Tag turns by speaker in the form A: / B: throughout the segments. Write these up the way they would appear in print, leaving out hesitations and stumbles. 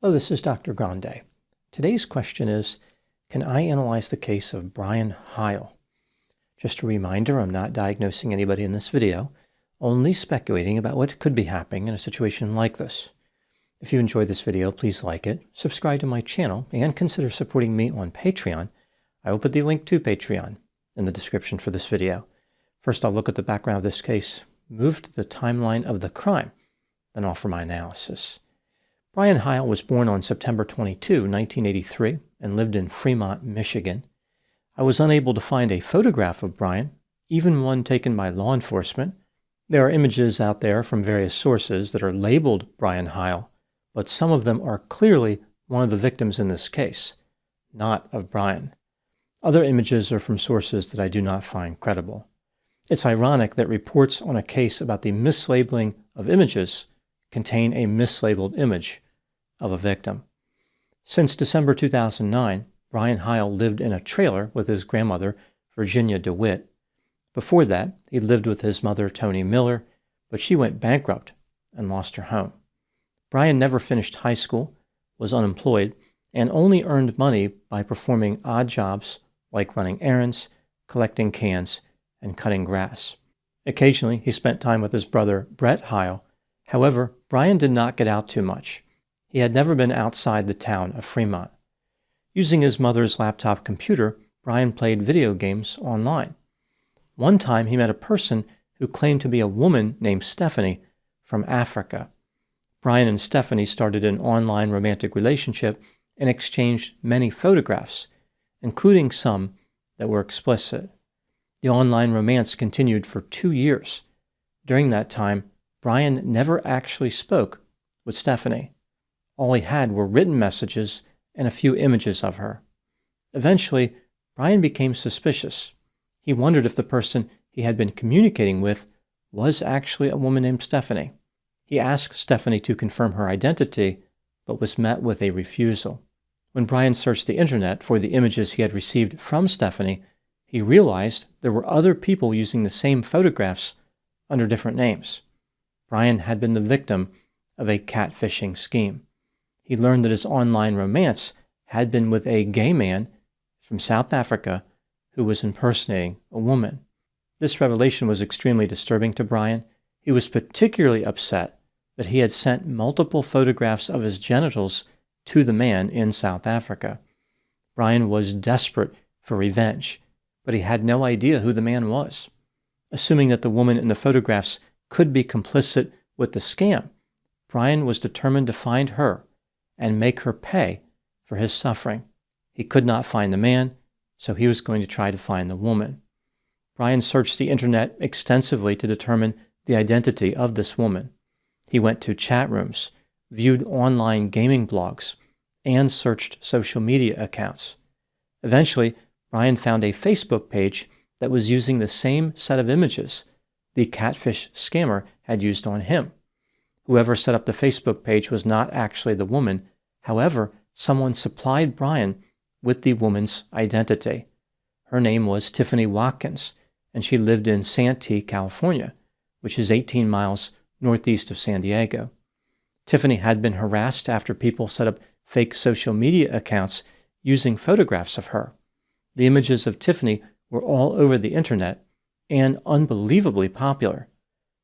A: Hello, this is Dr. Grande. Today's question is, can I analyze the case of Brian Hile? Just a reminder, I'm not diagnosing anybody in this video, only speculating about what could be happening in a situation like this. If you enjoyed this video, please like it, subscribe to my channel, and consider supporting me on Patreon. I will put the link to Patreon in the description for this video. First, I'll look at the background of this case, move to the timeline of the crime, then offer my analysis. Brian Hile was born on September 22, 1983, and lived in Fremont, Michigan. I was unable to find a photograph of Brian, even one taken by law enforcement. There are images out there from various sources that are labeled Brian Hile, but some of them are clearly one of the victims in this case, not of Brian. Other images are from sources that I do not find credible. It's ironic that reports on a case about the mislabeling of images contain a mislabeled image of a victim. Since December 2009, Brian Hile lived in a trailer with his grandmother, Virginia DeWitt. Before that, he lived with his mother, Toni Miller, but she went bankrupt and lost her home. Brian never finished high school, was unemployed, and only earned money by performing odd jobs like running errands, collecting cans, and cutting grass. Occasionally, he spent time with his brother, Brett Hile. However, Brian did not get out too much. He had never been outside the town of Fremont. Using his mother's laptop computer, Brian played video games online. One time he met a person who claimed to be a woman named Stephanie from Africa. Brian and Stephanie started an online romantic relationship and exchanged many photographs, including some that were explicit. The online romance continued for 2 years. During that time, Brian never actually spoke with Stephanie. All he had were written messages and a few images of her. Eventually, Brian became suspicious. He wondered if the person he had been communicating with was actually a woman named Stephanie. He asked Stephanie to confirm her identity, but was met with a refusal. When Brian searched the internet for the images he had received from Stephanie, he realized there were other people using the same photographs under different names. Brian had been the victim of a catfishing scheme. He learned that his online romance had been with a gay man from South Africa who was impersonating a woman. This revelation was extremely disturbing to Brian. He was particularly upset that he had sent multiple photographs of his genitals to the man in South Africa. Brian was desperate for revenge, but he had no idea who the man was. Assuming that the woman in the photographs could be complicit with the scam, Brian was determined to find her and make her pay for his suffering. He could not find the man, so he was going to try to find the woman. Brian searched the internet extensively to determine the identity of this woman. He went to chat rooms, viewed online gaming blogs, and searched social media accounts. Eventually, Brian found a Facebook page that was using the same set of images the catfish scammer had used on him. Whoever set up the Facebook page was not actually the woman. However, someone supplied Brian with the woman's identity. Her name was Tiffany Watkins, and she lived in Santee, California, which is 18 miles northeast of San Diego. Tiffany had been harassed after people set up fake social media accounts using photographs of her. The images of Tiffany were all over the internet and unbelievably popular.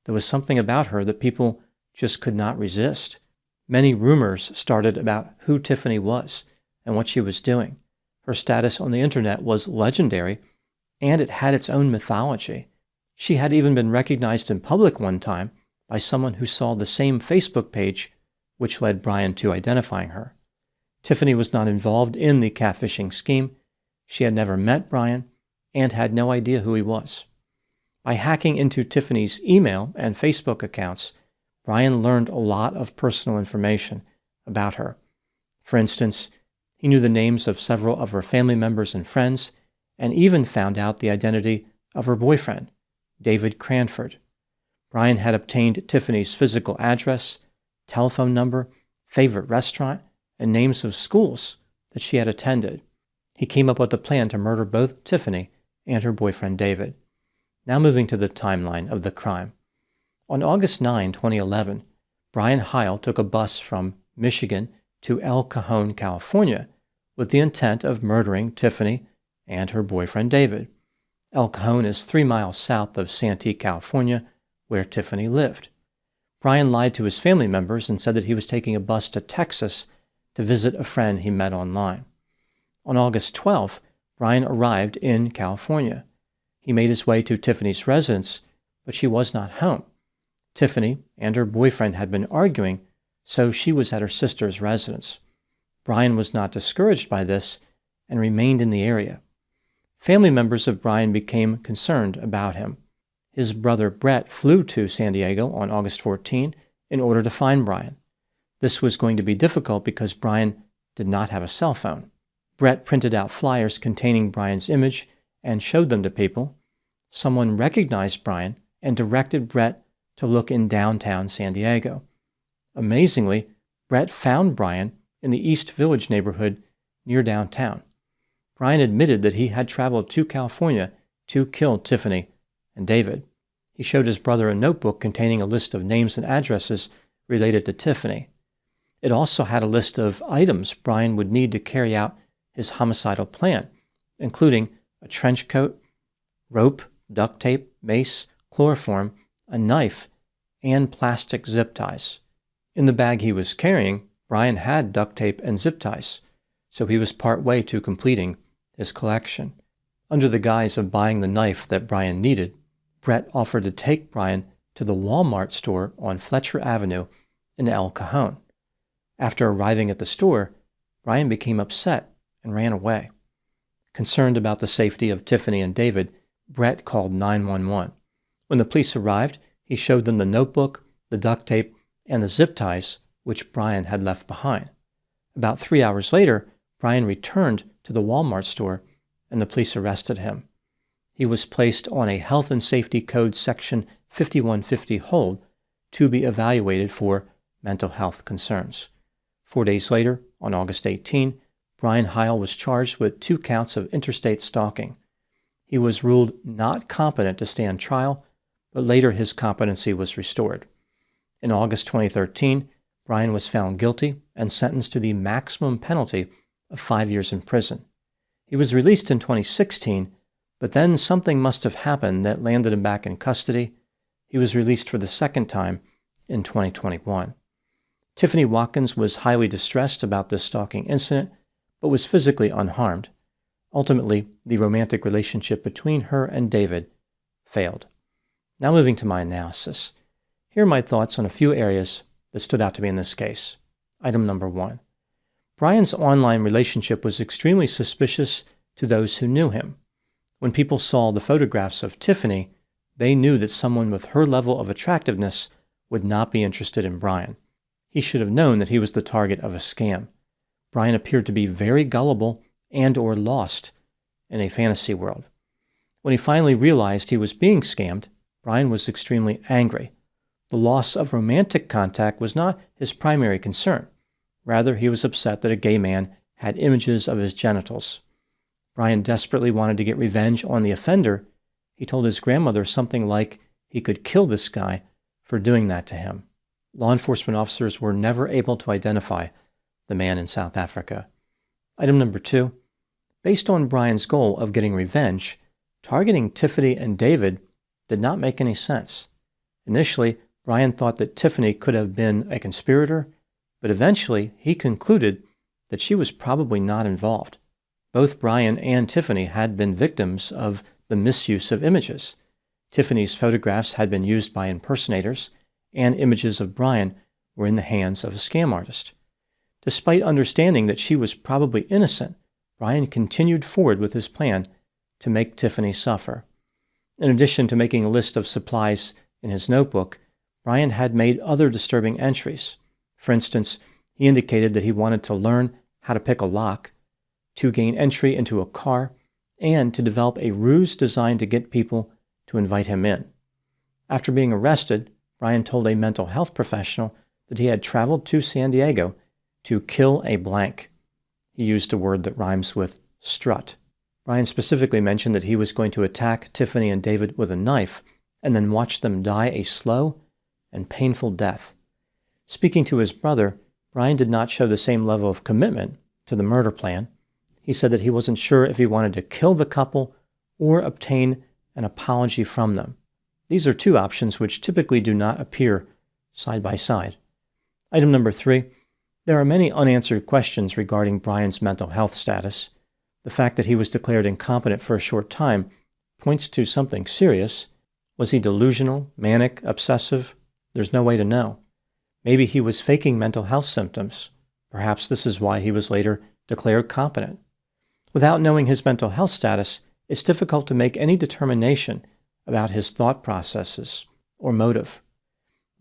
A: There was something about her that people just could not resist. Many rumors started about who Tiffany was and what she was doing. Her status on the internet was legendary, and it had its own mythology. She had even been recognized in public one time by someone who saw the same Facebook page, which led Brian to identifying her. Tiffany was not involved in the catfishing scheme. She had never met Brian and had no idea who he was. By hacking into Tiffany's email and Facebook accounts, Brian learned a lot of personal information about her. For instance, he knew the names of several of her family members and friends, and even found out the identity of her boyfriend, David Cranford. Brian had obtained Tiffany's physical address, telephone number, favorite restaurant, and names of schools that she had attended. He came up with a plan to murder both Tiffany and her boyfriend David. Now moving to the timeline of the crime. On August 9, 2011, Brian Hile took a bus from Michigan to El Cajon, California, with the intent of murdering Tiffany and her boyfriend David. El Cajon is 3 miles south of Santee, California, where Tiffany lived. Brian lied to his family members and said that he was taking a bus to Texas to visit a friend he met online. On August 12th, Brian arrived in California. He made his way to Tiffany's residence, but she was not home. Tiffany and her boyfriend had been arguing, so she was at her sister's residence. Brian was not discouraged by this and remained in the area. Family members of Brian became concerned about him. His brother Brett flew to San Diego on August 14 in order to find Brian. This was going to be difficult because Brian did not have a cell phone. Brett printed out flyers containing Brian's image and showed them to people. Someone recognized Brian and directed Brett to look in downtown San Diego. Amazingly, Brett found Brian in the East Village neighborhood near downtown. Brian admitted that he had traveled to California to kill Tiffany and David. He showed his brother a notebook containing a list of names and addresses related to Tiffany. It also had a list of items Brian would need to carry out his homicidal plan, including a trench coat, rope, duct tape, mace, chloroform, a knife, and plastic zip ties. In the bag he was carrying, Brian had duct tape and zip ties, so he was part way to completing his collection. Under the guise of buying the knife that Brian needed, Brett offered to take Brian to the Walmart store on Fletcher Avenue in El Cajon. After arriving at the store, Brian became upset and ran away. Concerned about the safety of Tiffany and David, Brett called 911. When the police arrived, he showed them the notebook, the duct tape, and the zip ties which Brian had left behind. About 3 hours later, Brian returned to the Walmart store and the police arrested him. He was placed on a Health and Safety Code Section 5150 hold to be evaluated for mental health concerns. 4 days later, on August 18, Brian Hile was charged with 2 counts of interstate stalking. He was ruled not competent to stand trial, but later his competency was restored. In August 2013, Brian was found guilty and sentenced to the maximum penalty of 5 years in prison. He was released in 2016, but then something must have happened that landed him back in custody. He was released for the second time in 2021. Tiffany Watkins was highly distressed about this stalking incident, but was physically unharmed. Ultimately, the romantic relationship between her and David failed. Now moving to my analysis. Here are my thoughts on a few areas that stood out to me in this case. Item number 1. Brian's online relationship was extremely suspicious to those who knew him. When people saw the photographs of Tiffany, they knew that someone with her level of attractiveness would not be interested in Brian. He should have known that he was the target of a scam. Brian appeared to be very gullible and/or lost in a fantasy world. When he finally realized he was being scammed, Brian was extremely angry. The loss of romantic contact was not his primary concern. Rather, he was upset that a gay man had images of his genitals. Brian desperately wanted to get revenge on the offender. He told his grandmother something like he could kill this guy for doing that to him. Law enforcement officers were never able to identify the man in South Africa. Item number 2. Based on Brian's goal of getting revenge, targeting Tiffany and David did not make any sense. Initially, Brian thought that Tiffany could have been a conspirator, but eventually he concluded that she was probably not involved. Both Brian and Tiffany had been victims of the misuse of images. Tiffany's photographs had been used by impersonators, and images of Brian were in the hands of a scam artist. Despite understanding that she was probably innocent, Brian continued forward with his plan to make Tiffany suffer. In addition to making a list of supplies in his notebook, Brian had made other disturbing entries. For instance, he indicated that he wanted to learn how to pick a lock, to gain entry into a car, and to develop a ruse designed to get people to invite him in. After being arrested, Brian told a mental health professional that he had traveled to San Diego to kill a blank. He used a word that rhymes with strut. Brian specifically mentioned that he was going to attack Tiffany and David with a knife and then watch them die a slow and painful death. Speaking to his brother, Brian did not show the same level of commitment to the murder plan. He said that he wasn't sure if he wanted to kill the couple or obtain an apology from them. These are two options which typically do not appear side by side. Item number 3, there are many unanswered questions regarding Brian's mental health status. The fact that he was declared incompetent for a short time points to something serious. Was he delusional, manic, obsessive? There's no way to know. Maybe he was faking mental health symptoms. Perhaps this is why he was later declared competent. Without knowing his mental health status, it's difficult to make any determination about his thought processes or motive.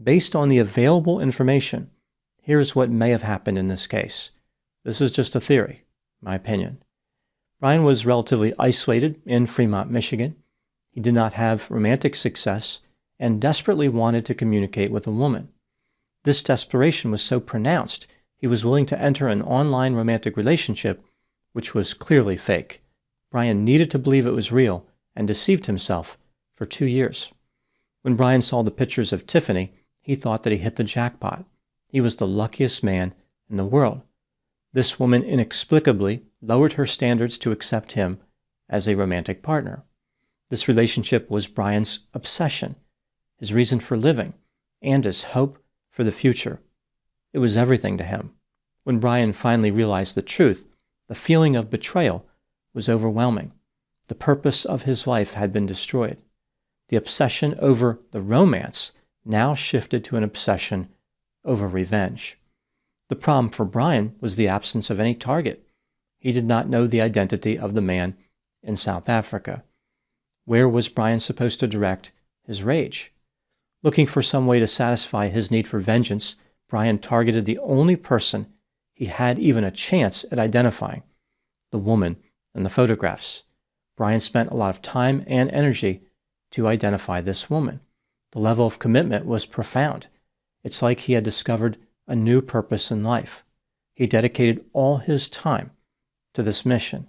A: Based on the available information, here's what may have happened in this case. This is just a theory, my opinion. Brian was relatively isolated in Fremont, Michigan. He did not have romantic success and desperately wanted to communicate with a woman. This desperation was so pronounced, he was willing to enter an online romantic relationship, which was clearly fake. Brian needed to believe it was real and deceived himself for 2 years. When Brian saw the pictures of Tiffany, he thought that he hit the jackpot. He was the luckiest man in the world. This woman inexplicably lowered her standards to accept him as a romantic partner. This relationship was Brian's obsession, his reason for living, and his hope for the future. It was everything to him. When Brian finally realized the truth, the feeling of betrayal was overwhelming. The purpose of his life had been destroyed. The obsession over the romance now shifted to an obsession over revenge. The problem for Brian was the absence of any target. He did not know the identity of the man in South Africa. Where was Brian supposed to direct his rage? Looking for some way to satisfy his need for vengeance, Brian targeted the only person he had even a chance at identifying, the woman in the photographs. Brian spent a lot of time and energy to identify this woman. The level of commitment was profound. It's like he had discovered a new purpose in life. He dedicated all his time to this mission.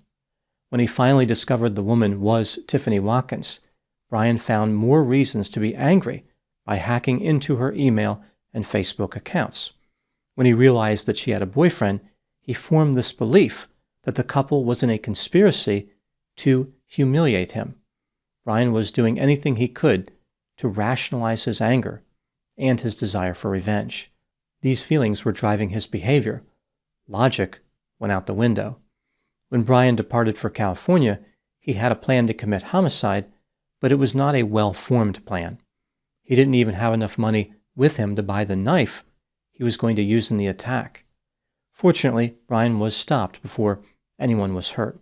A: When he finally discovered the woman was Tiffany Watkins, Brian found more reasons to be angry by hacking into her email and Facebook accounts. When he realized that she had a boyfriend, he formed this belief that the couple was in a conspiracy to humiliate him. Brian was doing anything he could to rationalize his anger and his desire for revenge. These feelings were driving his behavior. Logic went out the window. When Brian departed for California, he had a plan to commit homicide, but it was not a well-formed plan. He didn't even have enough money with him to buy the knife he was going to use in the attack. Fortunately, Brian was stopped before anyone was hurt.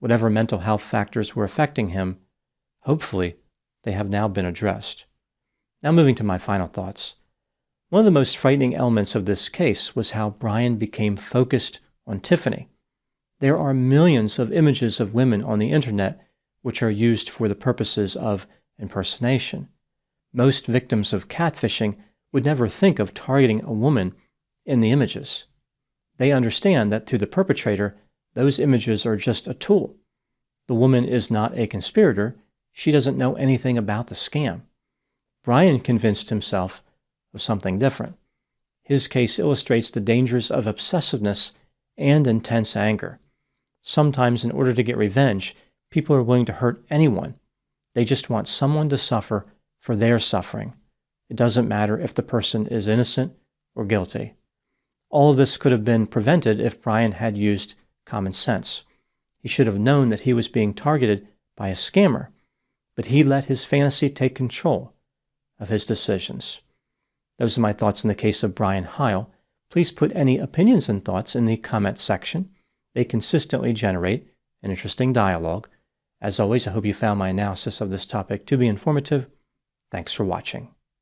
A: Whatever mental health factors were affecting him, hopefully, they have now been addressed. Now moving to my final thoughts. One of the most frightening elements of this case was how Brian became focused on Tiffany. There are millions of images of women on the internet which are used for the purposes of impersonation. Most victims of catfishing would never think of targeting a woman in the images. They understand that to the perpetrator, those images are just a tool. The woman is not a conspirator. She doesn't know anything about the scam. Brian convinced himself of something different. His case illustrates the dangers of obsessiveness and intense anger. Sometimes, in order to get revenge, people are willing to hurt anyone. They just want someone to suffer for their suffering. It doesn't matter if the person is innocent or guilty. All of this could have been prevented if Brian had used common sense. He should have known that he was being targeted by a scammer, but he let his fantasy take control of his decisions. Those are my thoughts in the case of Brian Hile. Please put any opinions and thoughts in the comment section. They consistently generate an interesting dialogue. As always, I hope you found my analysis of this topic to be informative. Thanks for watching.